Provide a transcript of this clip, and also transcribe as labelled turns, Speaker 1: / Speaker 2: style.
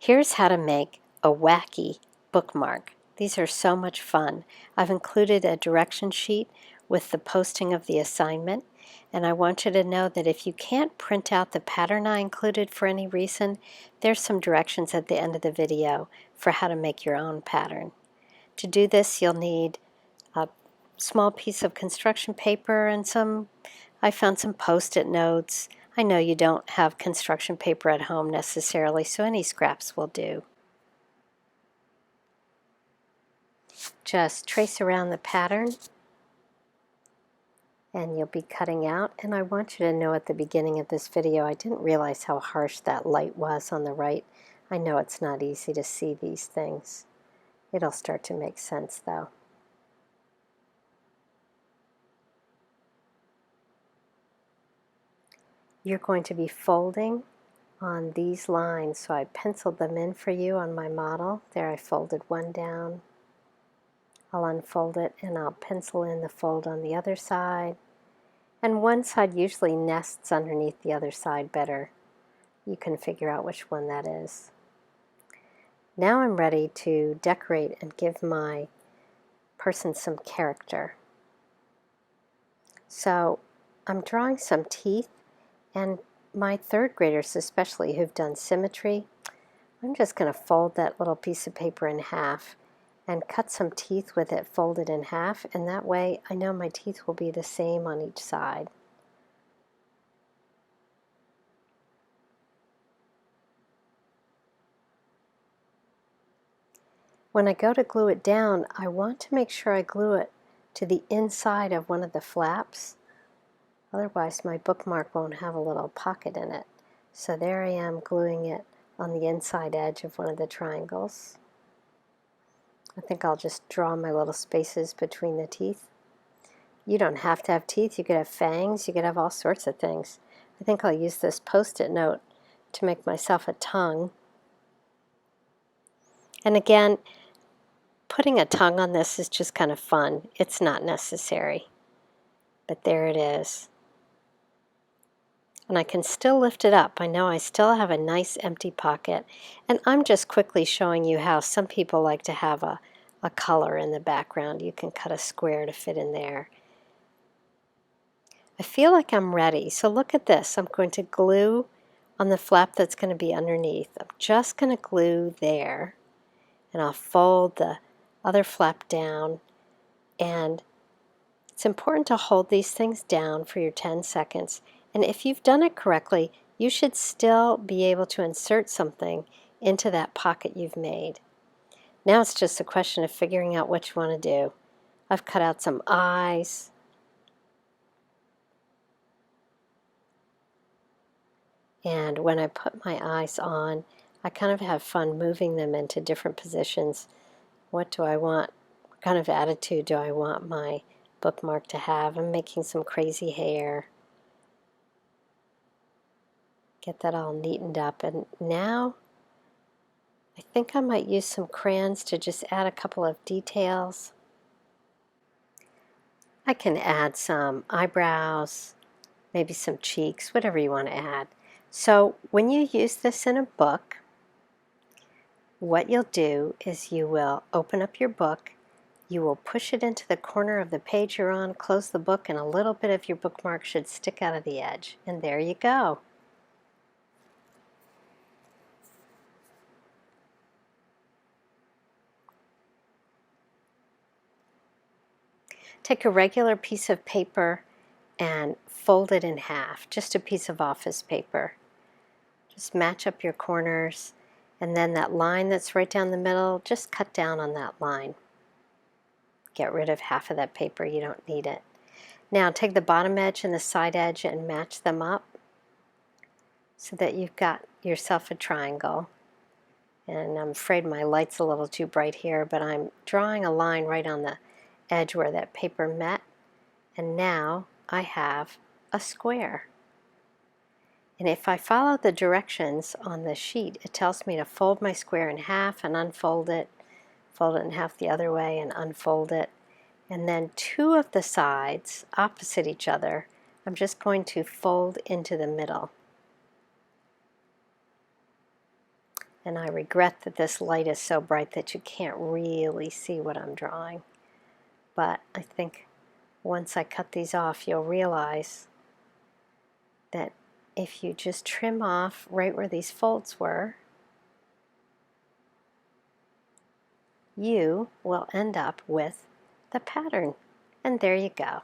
Speaker 1: Here's how to make a wacky bookmark. These are so much fun. I've included a direction sheet with the posting of the assignment, and I want you to know that if you can't print out the pattern I included for any reason, there's some directions at the end of the video for how to make your own pattern. To do this, you'll need a small piece of construction paper and I found some post-it notes. I know you don't have construction paper at home necessarily, so any scraps will do. Just trace around the pattern and you'll be cutting out. And I want you to know at the beginning of this video, I didn't realize how harsh that light was on the right. I know it's not easy to see these things. It'll start to make sense though. You're going to be folding on these lines, so I penciled them in for you on my model. There, I folded one down. I'll unfold it and I'll pencil in the fold on the other side. And one side usually nests underneath the other side better. You can figure out which one that is. Now I'm ready to decorate and give my person some character. So I'm drawing some teeth, and my third graders especially who've done symmetry, I'm just going to fold that little piece of paper in half and cut some teeth with it folded in half, and that way I know my teeth will be the same on each side. When I go to glue it down, I want to make sure I glue it to the inside of one of the flaps. Otherwise my bookmark won't have a little pocket in it. So there I am gluing it on the inside edge of one of the triangles. I think I'll just draw my little spaces between the teeth. You don't have to have teeth. You could have fangs. You could have all sorts of things. I think I'll use this post-it note to make myself a tongue. And again, putting a tongue on this is just kind of fun. It's not necessary. But there it is. And I can still lift it up. I know I still have a nice empty pocket. And I'm just quickly showing you how some people like to have a color in the background. You can cut a square to fit in there. I feel like I'm ready. So look at this. I'm going to glue on the flap that's going to be underneath. I'm just going to glue there. And I'll fold the other flap down. And it's important to hold these things down for your 10 seconds. And if you've done it correctly, you should still be able to insert something into that pocket you've made. Now it's just a question of figuring out what you want to do. I've cut out some eyes. And when I put my eyes on, I kind of have fun moving them into different positions. What do I want? What kind of attitude do I want my bookmark to have? I'm making some crazy hair. Get that all neatened up. And now I think I might use some crayons to just add a couple of details. I can add some eyebrows, maybe some cheeks, whatever you want to add. So when you use this in a book, what you'll do is you will open up your book, you will push it into the corner of the page you're on, close the book, and a little bit of your bookmark should stick out of the edge. And there you go. Take a regular piece of paper and fold it in half, just a piece of office paper. Just match up your corners, and then that line that's right down the middle, just cut down on that line. Get rid of half of that paper, you don't need it. Now take the bottom edge and the side edge and match them up so that you've got yourself a triangle. And I'm afraid my light's a little too bright here, but I'm drawing a line right on the edge where that paper met, and now I have a square. And if I follow the directions on the sheet, it tells me to fold my square in half and unfold it, fold it in half the other way and unfold it, and then two of the sides opposite each other I'm just going to fold into the middle. And I regret that this light is so bright that you can't really see what I'm drawing. But I think once I cut these off, you'll realize that if you just trim off right where these folds were, you will end up with the pattern. And there you go.